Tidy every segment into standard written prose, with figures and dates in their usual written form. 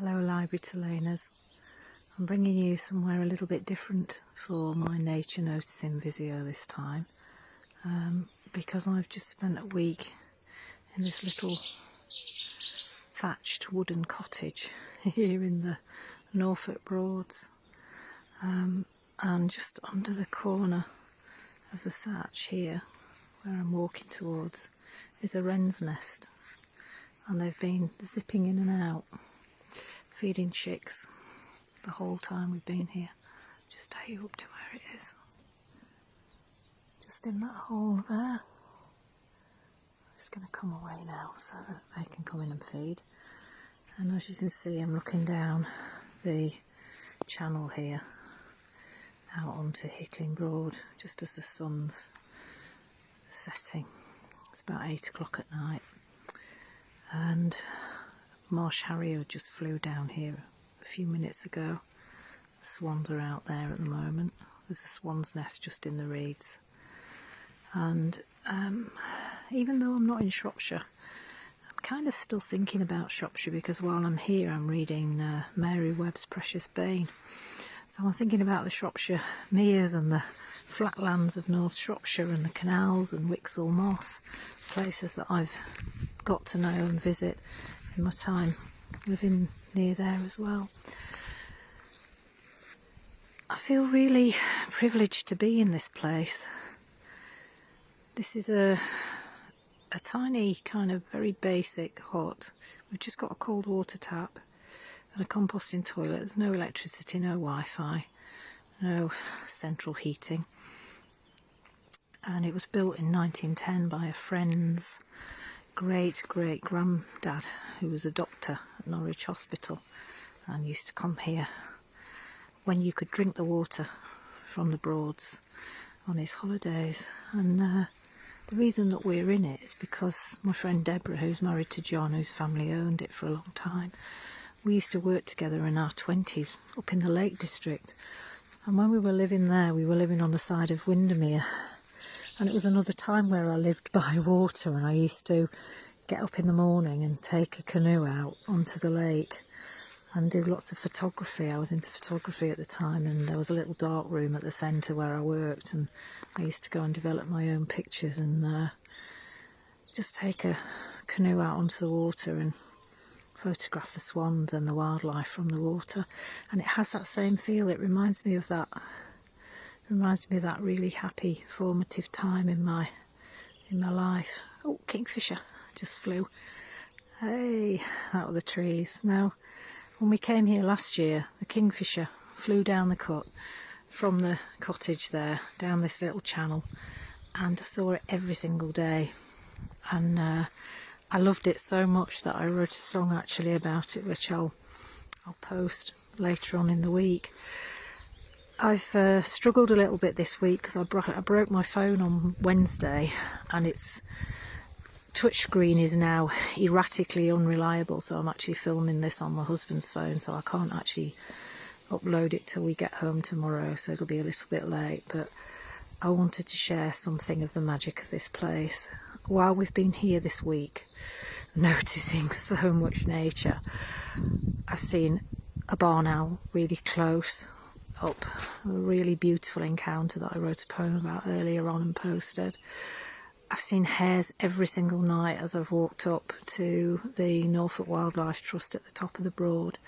Hello library Talainers. I'm bringing you somewhere a little bit different for my nature noticing video this time, because I've just spent a week in this little thatched wooden cottage here in the Norfolk Broads, and just under the corner of the thatch here where I'm walking towards is a wren's nest, and they've been zipping in and out feeding chicks the whole time we've been here. Just take you up to where it is, just in that hole there. I'm just going to come away now so that they can come in and feed. And as you can see, I'm looking down the channel here out onto Hickling Broad just as the sun's setting. It's about 8 o'clock at night, and marsh harrier just flew down here a few minutes ago. The swans are out there at the moment. There's a swan's nest just in the reeds. And even though I'm not in Shropshire, I'm kind of still thinking about Shropshire, because while I'm here I'm reading Mary Webb's Precious Bane. So I'm thinking about the Shropshire meres and the flatlands of North Shropshire and the canals and Wixall Moss, places that I've got to know and visit in my time living near there as well. I feel really privileged to be in this place. This is a tiny kind of very basic hut. We've just got a cold water tap and a composting toilet. There's no electricity, no Wi-Fi, no central heating. And it was built in 1910 by a friend's great-great-granddad, who was a doctor at Norwich Hospital and used to come here when you could drink the water from the Broads on his holidays. And the reason that we're in it is because my friend Deborah, who's married to John, whose family owned it for a long time, we used to work together in our 20s up in the Lake District. And when we were living there, we were living on the side of Windermere. And it was another time where I lived by water, and I used to get up in the morning and take a canoe out onto the lake and do lots of photography. I was into photography at the time, and there was a little dark room at the centre where I worked, and I used to go and develop my own pictures and just take a canoe out onto the water and photograph the swans and the wildlife from the water. And it has that same feel. It reminds me of that. Reminds me of that really happy, formative time in my life. Oh, kingfisher just flew. Hey, out of the trees. Now, when we came here last year, the kingfisher flew down the cut from the cottage there, down this little channel, and I saw it every single day. And I loved it so much that I wrote a song actually about it, which I'll post later on in the week. I've struggled a little bit this week because I broke my phone on Wednesday, and its touchscreen is now erratically unreliable, so I'm actually filming this on my husband's phone, so I can't actually upload it till we get home tomorrow, so it'll be a little bit late. But I wanted to share something of the magic of this place. While we've been here this week, noticing so much nature, I've seen a barn owl really close up, a really beautiful encounter that I wrote a poem about earlier on and posted. I've seen hares every single night as I've walked up to the Norfolk Wildlife Trust at the top of the Broad,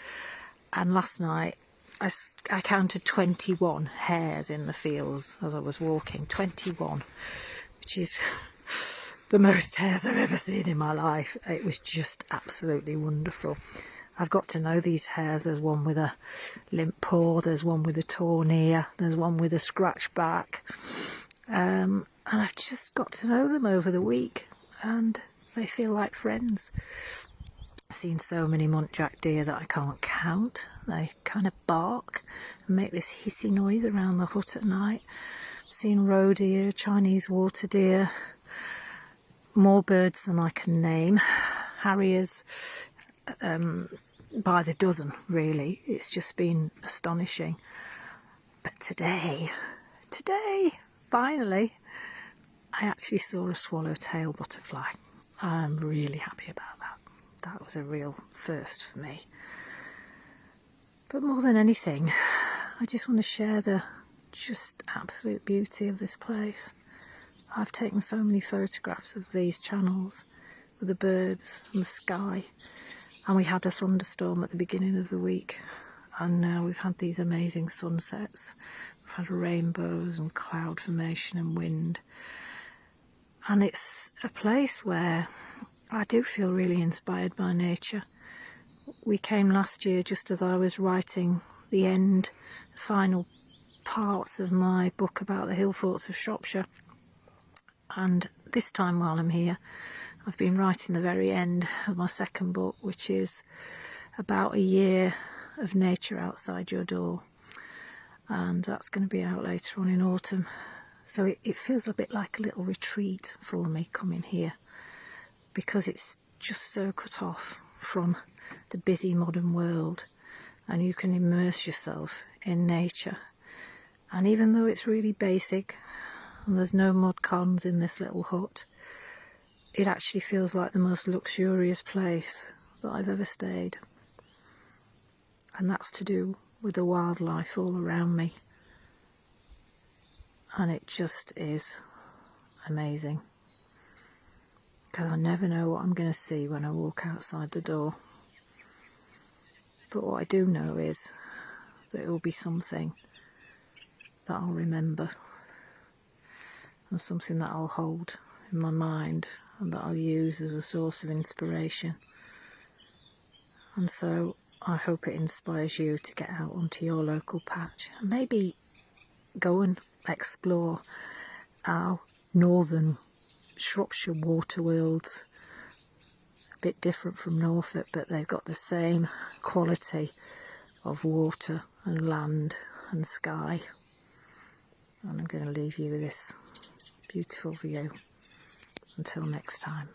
and last night I counted 21 hares in the fields as I was walking. 21, which is the most hares I've ever seen in my life. It was just absolutely wonderful. I've got to know these hares. There's one with a limp paw, there's one with a torn ear, there's one with a scratched back. And I've just got to know them over the week, and they feel like friends. I've seen so many muntjac deer that I can't count. They kind of bark and make this hissy noise around the hut at night. I've seen roe deer, Chinese water deer, more birds than I can name, harriers, by the dozen really. It's just been astonishing. But today, finally, I actually saw a swallowtail butterfly. I'm really happy about that. That was a real first for me. But more than anything, I just want to share the just absolute beauty of this place. I've taken so many photographs of these channels with the birds and the sky, and we had a thunderstorm at the beginning of the week, and now we've had these amazing sunsets. We've had rainbows and cloud formation and wind, and it's a place where I do feel really inspired by nature. We came last year just as I was writing the final parts of my book about the hill forts of Shropshire, and this time while I'm here I've been writing the very end of my second book, which is about a year of nature outside your door, and that's going to be out later on in autumn. So it feels a bit like a little retreat for me coming here, because it's just so cut off from the busy modern world, and you can immerse yourself in nature. And even though it's really basic and there's no mod cons in this little hut, it actually feels like the most luxurious place that I've ever stayed. And that's to do with the wildlife all around me. And it just is amazing, because I never know what I'm going to see when I walk outside the door. But what I do know is that it will be something that I'll remember, and something that I'll hold in my mind and that I'll use as a source of inspiration. And so I hope it inspires you to get out onto your local patch and maybe go and explore our northern Shropshire waterworlds. A bit different from Norfolk, but they've got the same quality of water and land and sky. And I'm going to leave you with this beautiful view. Until next time.